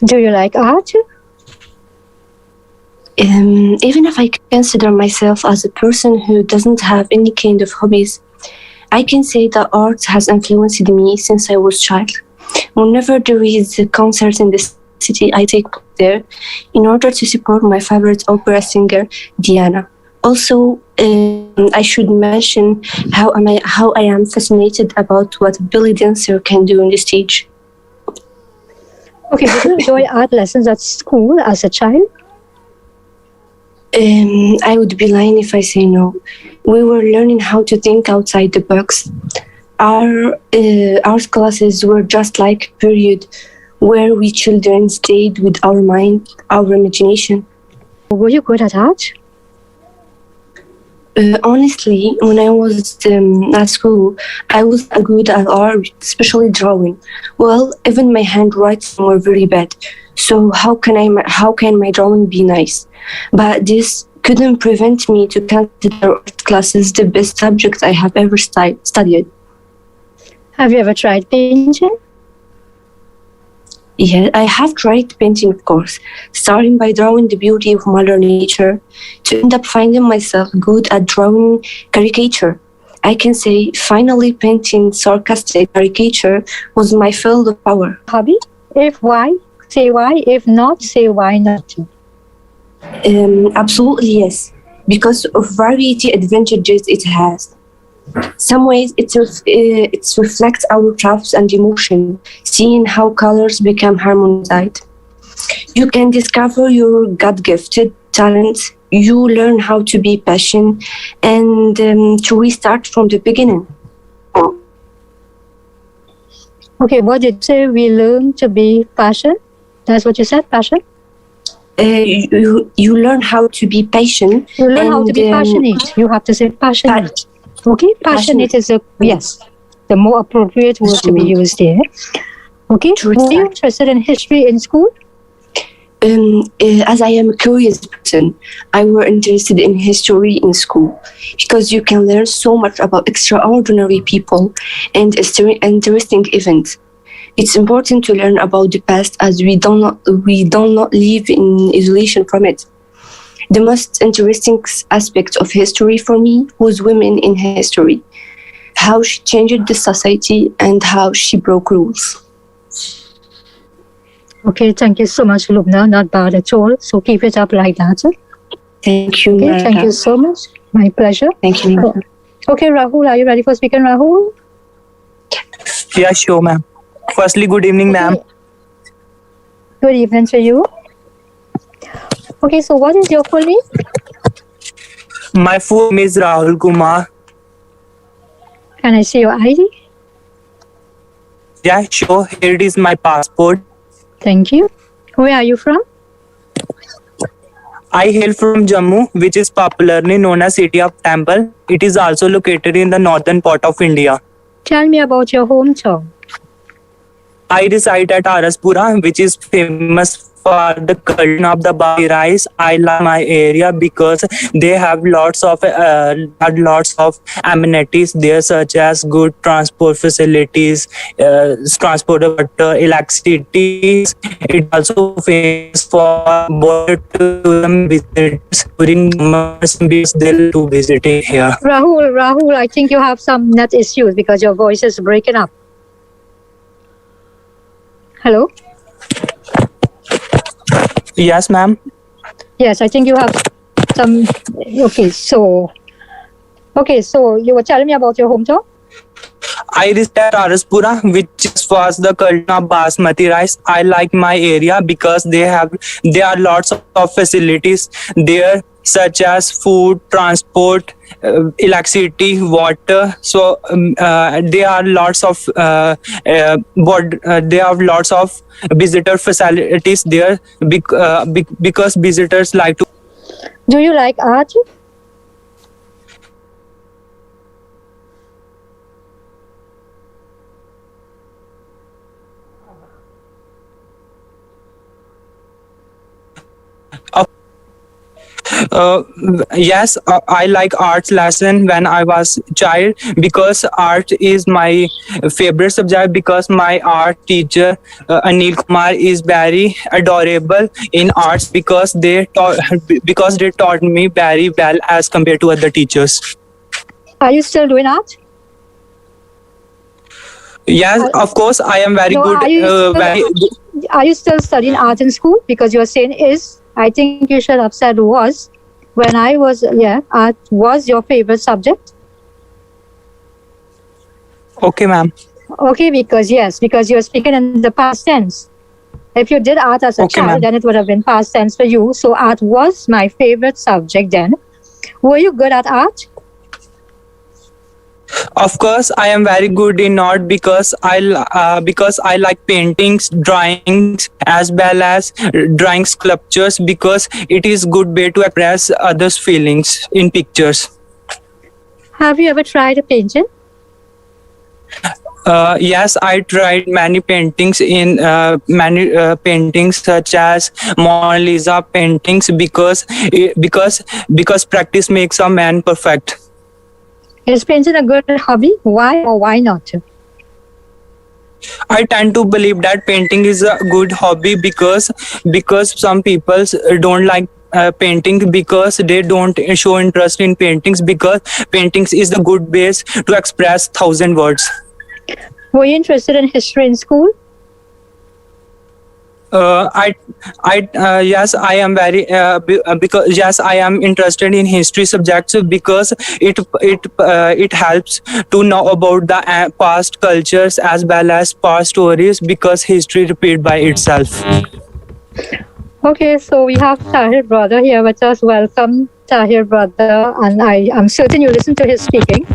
Do you like art? Even if I consider myself as a person who doesn't have any kind of hobbies, I can say that art has influenced me since I was child. Whenever there is a concert in the city, I take part there in order to support my favorite opera singer, Diana. Also, I should mention how I am fascinated about what a belly dancer can do on the stage. Okay, did you enjoy art lessons at school as a child? I would be lying if I say no. We were learning how to think outside the box. Our art classes were just like a period where we children stayed with our mind, our imagination. Were you good at art? Honestly, when I was at school, I was not good at art, especially drawing. Well, even my handwriting were very bad. So how can my drawing be nice? But this couldn't prevent me to consider art classes the best subject I have ever studied. Have you ever tried painting? Yeah, I have tried painting, of course, starting by drawing the beauty of Mother Nature, to end up finding myself good at drawing caricature. I can say finally painting sarcastic caricature was my field of power. Hobby? If why, say why. If not, say why not. Absolutely yes, because of variety advantages it has. Some ways it reflects our crafts and emotion, seeing how colors become harmonized. You can discover your God-gifted talents. You learn how to be patient and to restart from the beginning. Okay, what did you say? We learn to be passionate? That's what you said, passion? You learn how to be patient. You learn how to be passionate. You have to say passionate. Okay, passionate is the more appropriate word to be used here. Okay, were you interested in history in school? As I am a curious person, I were interested in history in school because you can learn so much about extraordinary people and interesting events. It's important to learn about the past as we do not live in isolation from it. The most interesting aspect of history for me was women in history, how she changed the society and how she broke rules. Okay, thank you so much, Lubna. Not bad at all. So keep it up like that. Thank you, Okay, thank you so much. My pleasure. Thank you. Okay, Rahul, are you ready for speaking, Rahul? Yeah, sure, ma'am. Firstly, good evening, ma'am. Good evening to you. Okay, so what is your full name? My full name is Rahul Kumar. Can I see your ID? Yeah, sure. Here it is my passport. Thank you. Where are you from? I hail from Jammu, which is popularly known as City of Temple. It is also located in the northern part of India. Tell me about your hometown. I reside at Araspura, which is famous for the culture of the Bali rice. I love my area because they have lots of amenities there, such as good transport facilities, transport water, electricity. It also famous for border tourism visitors during because they to visiting here. Rahul, I think you have some net issues because your voice is breaking up. Hello? Yes, ma'am. Yes, I think you have some. Okay, so you were telling me about your hometown? I reside at Araspura, which is for the culture of basmati rice. I like my area because there are lots of facilities there, such as food, transport, electricity, water. So there are lots of visitor facilities there because visitors like to. Do you like art? Uh, yes, I like arts lesson when I was child because art is my favorite subject because my art teacher Anil Kumar is very adorable in arts because they taught me very well as compared to other teachers. Are you still doing art? Yes, of course, I am very No, good. are you still studying art in school? Because you're saying is. I think you should have said was. When I was, art was your favorite subject. Okay, ma'am. Okay, because you're speaking in the past tense. If you did art as a Okay, child, ma'am. then it would have been past tense for you. So art was my favorite subject then. Were you good at art? Of course, I am very good in art because I like paintings, drawings, as well as drawing sculptures because it is good way to express others' feelings in pictures. Have you ever tried a painting? Yes, I tried many paintings in many paintings such as Mona Lisa paintings because practice makes a man perfect. Is painting a good hobby? Why or why not? I tend to believe that painting is a good hobby because some people don't like painting because they don't show interest in paintings because paintings is the good base to express thousand words. Were you interested in history in school? Yes, I am very because yes, I am interested in history subjects because it helps to know about the past cultures as well as past stories because history repeat by itself. Okay, so we have Tahir brother here with us. Welcome, Tahir brother, and I'm certain you listened to his speaking.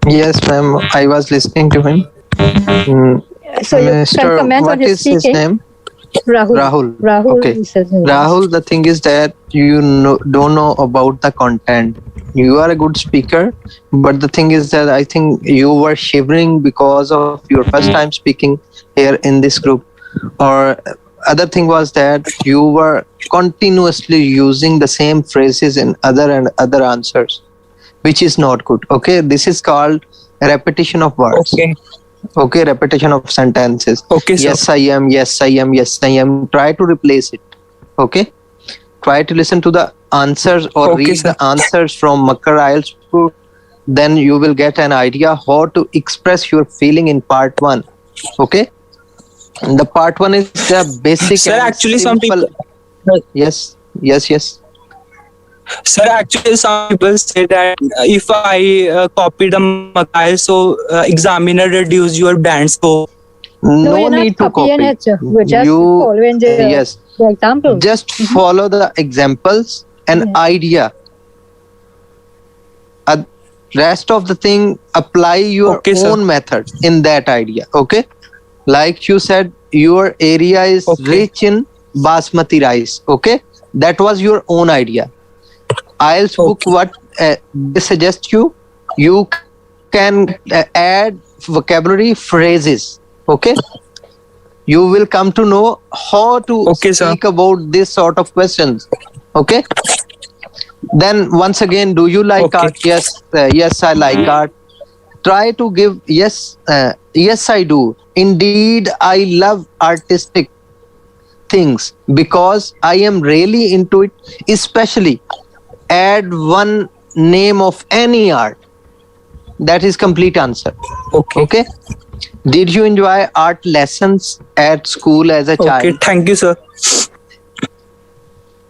Yes, ma'am. I was listening to him. So you can comment what on his is speaking. his name? Rahul. Okay. Rahul, the thing is that you don't know about the content. You are a good speaker, but the thing is that I think you were shivering because of your first time speaking here in this group. Or other thing was that you were continuously using the same phrases in other answers, which is not good. Okay, this is called repetition of words. Okay, repetition of sentences. Okay, sir. Yes, I am. Yes, I am. Yes, I am. Try to replace it. Okay. Try to listen to the answers or read sir. the answers from Makkar IELTS book. Then you will get an idea how to express your feeling in part 1. Okay. And the part 1 is the basic. Sir, and actually, some simple. people. Yes. Sir, actually, some people say that if I copy the Makai, so examiner reduce your band score. No you're not need to copying copy. it. We're just following the example. Just follow the examples and idea. Rest of the thing, apply your own method in that idea. Okay, like you said, your area is rich in basmati rice. Okay, that was your own idea. IELTS book, what they suggest you can add vocabulary phrases. Okay, you will come to know how to speak about this sort of questions. Okay, then once again, do you like art? Yes, yes, I like art. Try to give yes, yes, I do. Indeed, I love artistic things because I am really into it. Especially, add one name of any art. That is complete answer. Okay. Did you enjoy art lessons at school as a child? Okay, thank you, sir.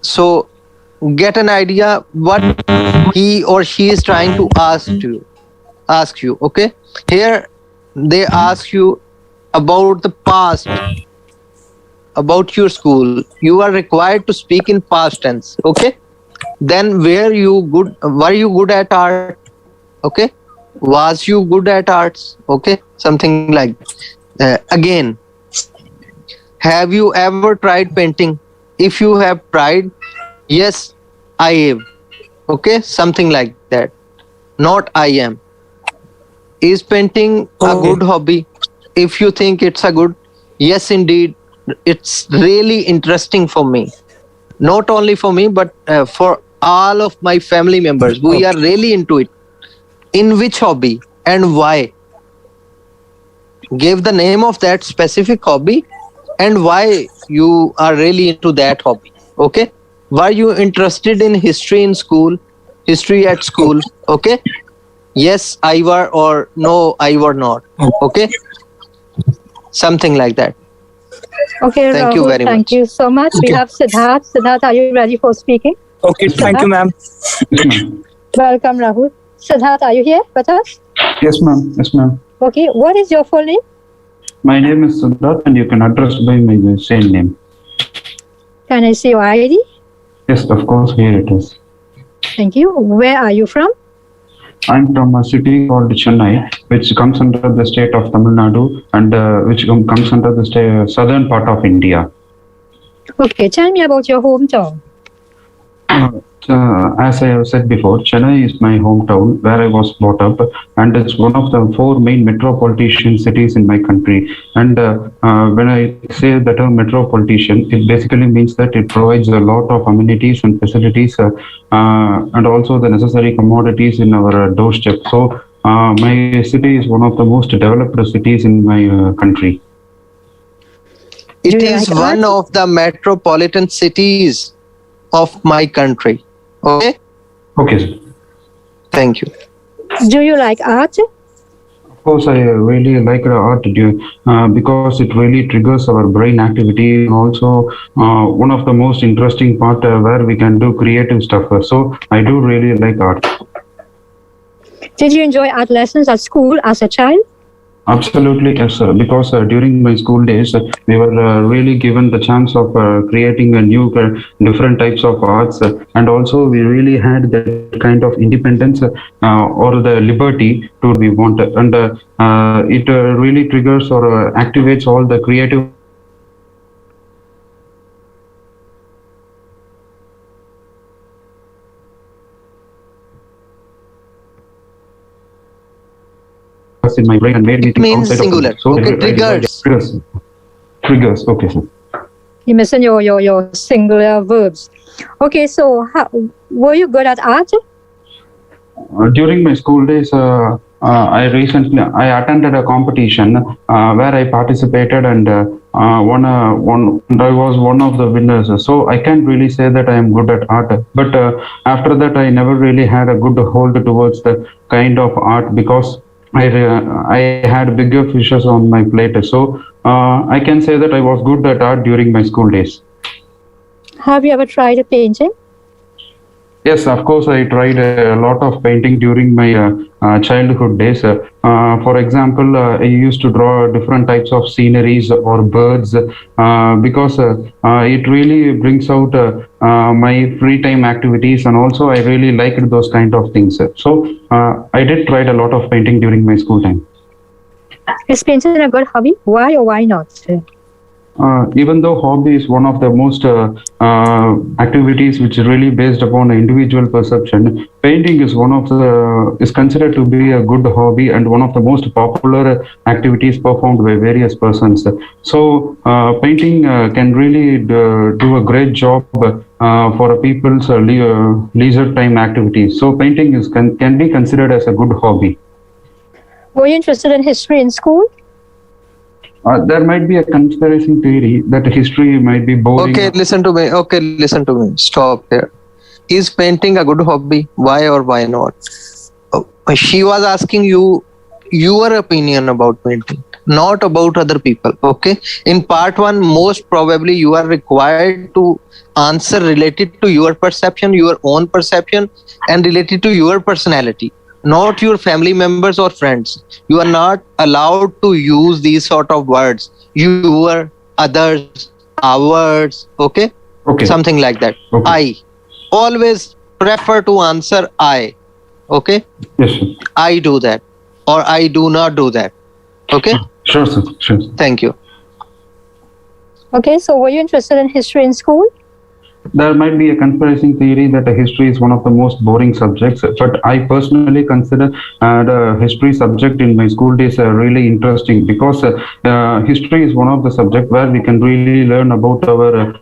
So get an idea what he or she is trying to ask you. Okay, here they ask you about the past, about your school. You are required to speak in past tense. Okay, then were you good at art? Okay, was you good at arts? Okay, something like again, have you ever tried painting? If you have tried, yes, I have. Okay, something like that. Not I am. Is painting a good hobby? If you think it's a good, yes, indeed, it's really interesting for me. Not only for me, but for all of my family members, we are really into it. In which hobby and why? Give the name of that specific hobby and why you are really into that hobby. Okay? Were you interested in history in school? History at school? Okay? Yes, I were, or no, I were not. Okay? Something like that. Okay, Thank you Rahul, very thank much. you so much. We have Siddharth. Siddharth, are you ready for speaking? Okay, thank you, ma'am. Welcome, Rahul. Siddharth, are you here with us? Yes, ma'am. Yes, ma'am. Okay, what is your full name? My name is Siddharth, and you can address by my same name. Can I see your ID? Yes, of course. Here it is. Thank you. Where are you from? I'm from a city called Chennai, which comes under the state of Tamil Nadu, and which comes under the southern part of India. Okay, tell me about your hometown. As I have said before, Chennai is my hometown where I was brought up, and it's one of the 4 main metropolitan cities in my country. And when I say the term metropolitan, it basically means that it provides a lot of amenities and facilities and also the necessary commodities in our doorstep. So my city is one of the most developed cities in my country. It is one of the metropolitan cities of my country. Okay? Okay, sir. Thank you. Do you like art? Of course, I really like the art because it really triggers our brain activity, and also one of the most interesting part where we can do creative stuff. So I do really like art. Did you enjoy art lessons at school as a child? Absolutely, yes, sir. Because during my school days, we were really given the chance of creating a new different types of arts, and also we really had that kind of independence or the liberty to we want, and it really triggers or activates all the creative in my brain and made me think means outside singular. of it. So Okay, triggers. Triggers. Okay, sir. You mentioned your singular verbs. Okay, so were you good at art? During my school days, I attended a competition where I participated and won. I was one of the winners. So I can't really say that I am good at art. But after that, I never really had a good hold towards the kind of art because I had bigger fishes on my plate. So I can say that I was good at art during my school days. Have you ever tried painting? Yes, of course, I tried a lot of painting during my childhood days. For example, I used to draw different types of sceneries or birds because it really brings out my free time activities, and also I really liked those kind of things. So I did try a lot of painting during my school time. Is painting a good hobby? Why or why not? Even though hobby is one of the most activities which is really based upon individual perception, painting is considered to be a good hobby and one of the most popular activities performed by various persons. So painting can really do a great job for people's leisure time activities. So painting can be considered as a good hobby. Were you interested in history in school? There might be a conspiracy theory that history might be boring. Okay, listen to me. Stop here. Is painting a good hobby? Why or why not? She was asking you your opinion about painting, not about other people. Okay. In part 1, most probably you are required to answer related to your perception, your own perception, and related to your personality, not your family members or friends. You are not allowed to use these sort of words. Your, others, ours, okay? Something like that. Okay. I always prefer to answer I, okay? Yes, sir. I do that, or I do not do that, okay? Sure, sir. Sure. Thank you. Okay, so were you interested in history in school? There might be a conspiracy theory that history is one of the most boring subjects, but I personally consider the history subject in my school days really interesting because history is one of the subjects where we can really learn about our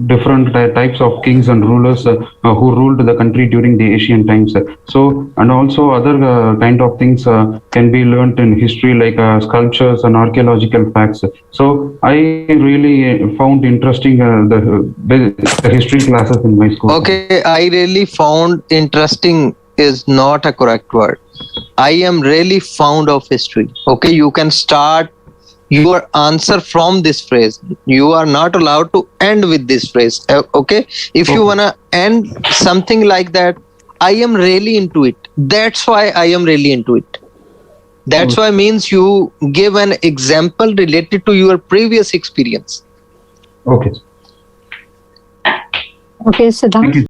different types of kings and rulers who ruled the country during the Asian times. So, and also other kind of things can be learned in history, like sculptures and archaeological facts. So I really found interesting the history classes in my school. Okay, I really found interesting is not a correct word. I am really fond of history. Okay, you can start your answer from this phrase. You are not allowed to end with this phrase. Okay, if you wanna end something like that, I am really into it. That's why I am really into it. That's why means you give an example related to your previous experience. Okay. Okay, Siddharth.